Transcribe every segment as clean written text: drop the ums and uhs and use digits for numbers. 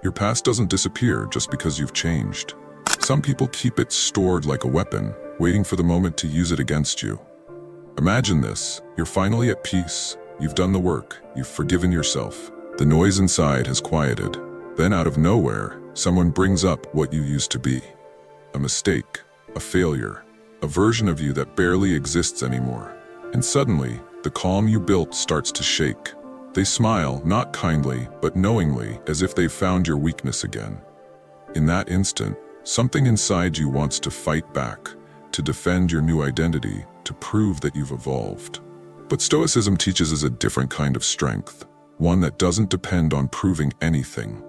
Your past doesn't disappear just because you've changed. Some people keep it stored like a weapon, waiting for the moment to use it against you. Imagine this: you're finally at peace, you've done the work, you've forgiven yourself. The noise inside has quieted. Then out of nowhere, someone brings up what you used to be. A mistake, a failure, a version of you that barely exists anymore. And suddenly, the calm you built starts to shake. They smile, not kindly, but knowingly, as if they've found your weakness again. In that instant, something inside you wants to fight back, to defend your new identity, to prove that you've evolved. But Stoicism teaches us a different kind of strength, one that doesn't depend on proving anything.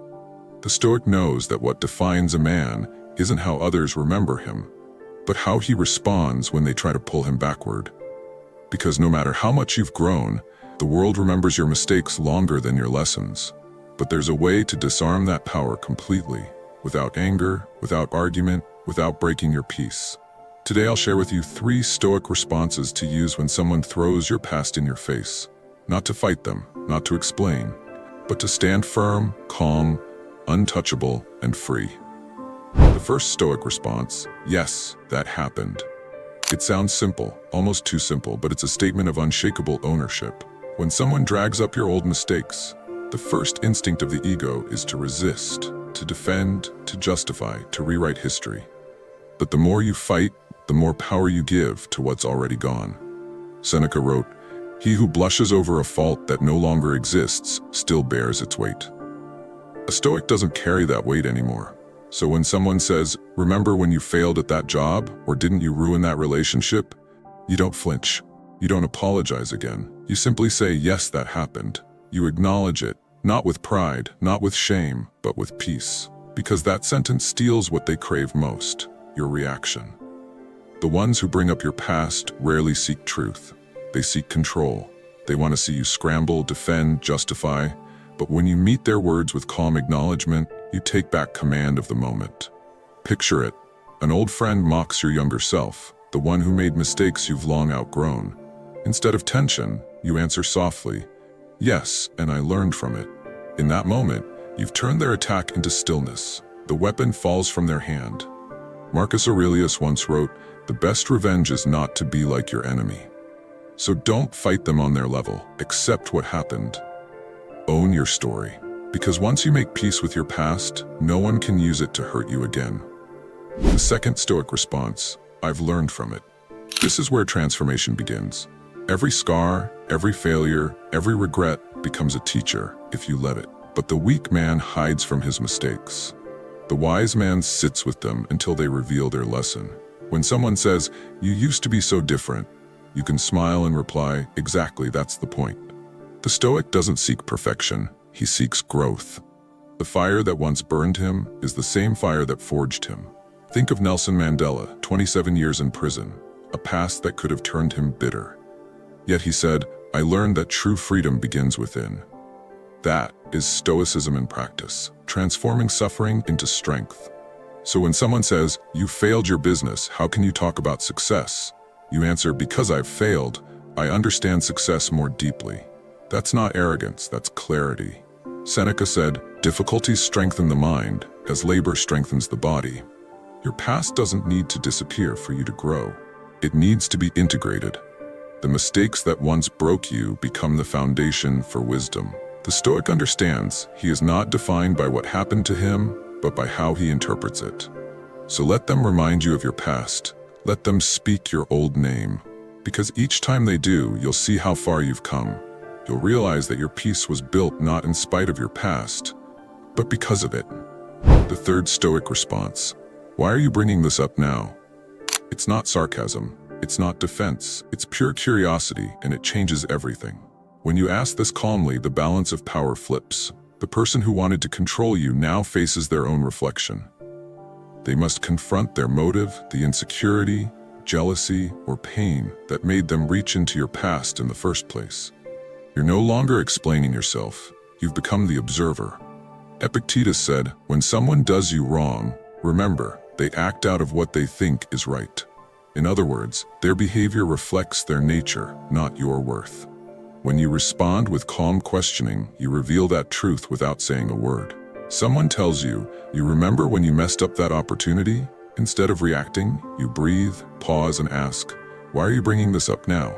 The Stoic knows that what defines a man isn't how others remember him, but how he responds when they try to pull him backward. Because no matter how much you've grown, the world remembers your mistakes longer than your lessons. But there's a way to disarm that power completely, without anger, without argument, without breaking your peace. Today I'll share with you 3 Stoic responses to use when someone throws your past in your face. Not to fight them, not to explain, but to stand firm, calm, untouchable, and free. The first Stoic response: yes, that happened. It sounds simple, almost too simple, but it's a statement of unshakable ownership. When someone drags up your old mistakes, the first instinct of the ego is to resist, to defend, to justify, to rewrite history. But the more you fight, the more power you give to what's already gone. Seneca wrote, "He who blushes over a fault that no longer exists still bears its weight." A Stoic doesn't carry that weight anymore. So when someone says, "Remember when you failed at that job?" or "Didn't you ruin that relationship?" you don't flinch. You don't apologize again. You simply say, "Yes, that happened." You acknowledge it, not with pride, not with shame, but with peace. Because that sentence steals what they crave most: your reaction. The ones who bring up your past rarely seek truth. They seek control. They want to see you scramble, defend, justify. But when you meet their words with calm acknowledgement, you take back command of the moment. Picture it. An old friend mocks your younger self, the one who made mistakes you've long outgrown. Instead of tension, you answer softly, "Yes, and I learned from it." In that moment, you've turned their attack into stillness. The weapon falls from their hand. Marcus Aurelius once wrote, "The best revenge is not to be like your enemy." So don't fight them on their level. Accept what happened. Own your story. Because once you make peace with your past, no one can use it to hurt you again. The second Stoic response: I've learned from it. This is where transformation begins. Every scar, every failure, every regret becomes a teacher if you let it. But the weak man hides from his mistakes. The wise man sits with them until they reveal their lesson. When someone says, "You used to be so different," you can smile and reply, "Exactly, that's the point." The Stoic doesn't seek perfection, he seeks growth. The fire that once burned him is the same fire that forged him. Think of Nelson Mandela, 27 years in prison, a past that could have turned him bitter. Yet he said, "I learned that true freedom begins within." That is Stoicism in practice, transforming suffering into strength. So when someone says, "You failed your business, how can you talk about success?" you answer, "Because I've failed, I understand success more deeply." That's not arrogance, that's clarity. Seneca said, "Difficulties strengthen the mind, as labor strengthens the body." Your past doesn't need to disappear for you to grow. It needs to be integrated. The mistakes that once broke you become the foundation for wisdom. The Stoic understands he is not defined by what happened to him, but by how he interprets it. So let them remind you of your past. Let them speak your old name. Because each time they do, you'll see how far you've come. You'll realize that your peace was built not in spite of your past, but because of it. The third Stoic response: why are you bringing this up now? It's not sarcasm. It's not defense. It's pure curiosity, and it changes everything. When you ask this calmly, the balance of power flips. The person who wanted to control you now faces their own reflection. They must confront their motive, the insecurity, jealousy, or pain that made them reach into your past in the first place. You're no longer explaining yourself. You've become the observer. Epictetus said, "When someone does you wrong, remember, they act out of what they think is right." In other words, their behavior reflects their nature, not your worth. When you respond with calm questioning, you reveal that truth without saying a word. Someone tells you, you remember when you messed up that opportunity? Instead of reacting, you breathe, pause, and ask, why are you bringing this up now?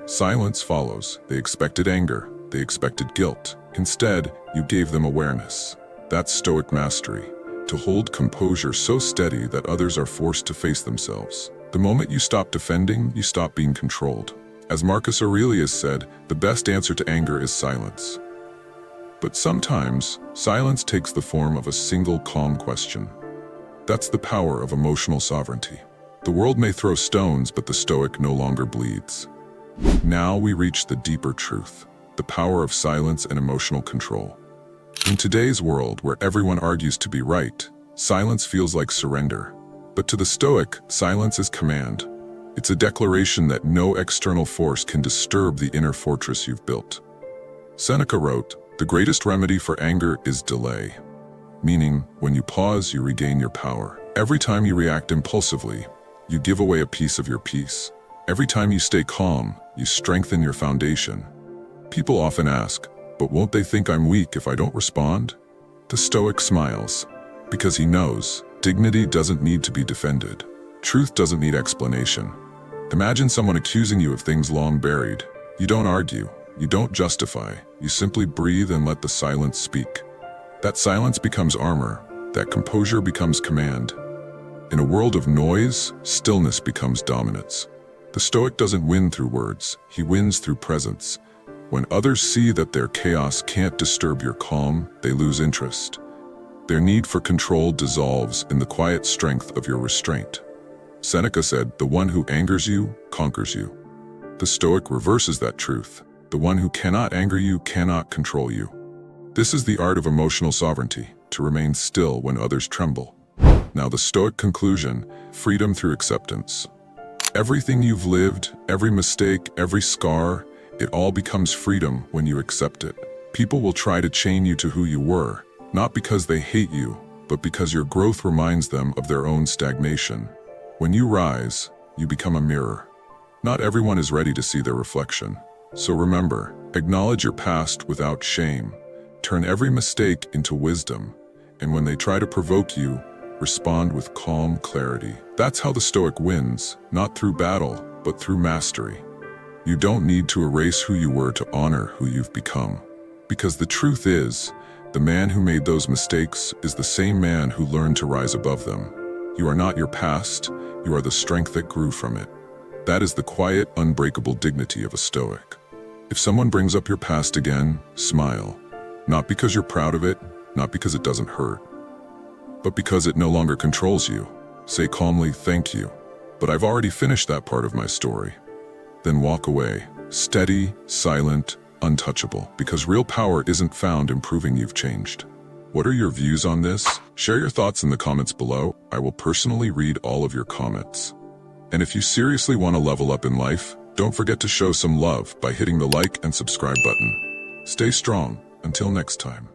Silence follows. They expected anger. They expected guilt. Instead, you gave them awareness. That's Stoic mastery, to hold composure so steady that others are forced to face themselves. The moment you stop defending, you stop being controlled. As Marcus Aurelius said, the best answer to anger is silence. But sometimes, silence takes the form of a single calm question. That's the power of emotional sovereignty. The world may throw stones, but the Stoic no longer bleeds. Now we reach the deeper truth, the power of silence and emotional control. In today's world, where everyone argues to be right, silence feels like surrender. But to the Stoic, silence is command. It's a declaration that no external force can disturb the inner fortress you've built. Seneca wrote, "The greatest remedy for anger is delay." Meaning, when you pause, you regain your power. Every time you react impulsively, you give away a piece of your peace. Every time you stay calm, you strengthen your foundation. People often ask, but won't they think I'm weak if I don't respond? The Stoic smiles, because he knows dignity doesn't need to be defended. Truth doesn't need explanation. Imagine someone accusing you of things long buried. You don't argue, you don't justify, you simply breathe and let the silence speak. That silence becomes armor, that composure becomes command. In a world of noise, stillness becomes dominance. The Stoic doesn't win through words, he wins through presence. When others see that their chaos can't disturb your calm, they lose interest. Their need for control dissolves in the quiet strength of your restraint. Seneca said, "The one who angers you, conquers you." The Stoic reverses that truth. The one who cannot anger you cannot control you. This is the art of emotional sovereignty, to remain still when others tremble. Now the Stoic conclusion, freedom through acceptance. Everything you've lived, every mistake, every scar, it all becomes freedom when you accept it. People will try to chain you to who you were, not because they hate you, but because your growth reminds them of their own stagnation. When you rise, you become a mirror. Not everyone is ready to see their reflection. So remember, acknowledge your past without shame. Turn every mistake into wisdom. And when they try to provoke you, respond with calm clarity. That's how the Stoic wins, not through battle, but through mastery. You don't need to erase who you were to honor who you've become. Because the truth is, the man who made those mistakes is the same man who learned to rise above them. You are not your past, you are the strength that grew from it. That is the quiet, unbreakable dignity of a Stoic. If someone brings up your past again, smile. Not because you're proud of it, not because it doesn't hurt, but because it no longer controls you. Say calmly, "Thank you, but I've already finished that part of my story." Then walk away, steady, silent, untouchable, because real power isn't found in proving you've changed. What are your views on this? Share your thoughts in the comments below. I will personally read all of your comments. And if you seriously want to level up in life, don't forget to show some love by hitting the like and subscribe button. Stay strong. Until next time.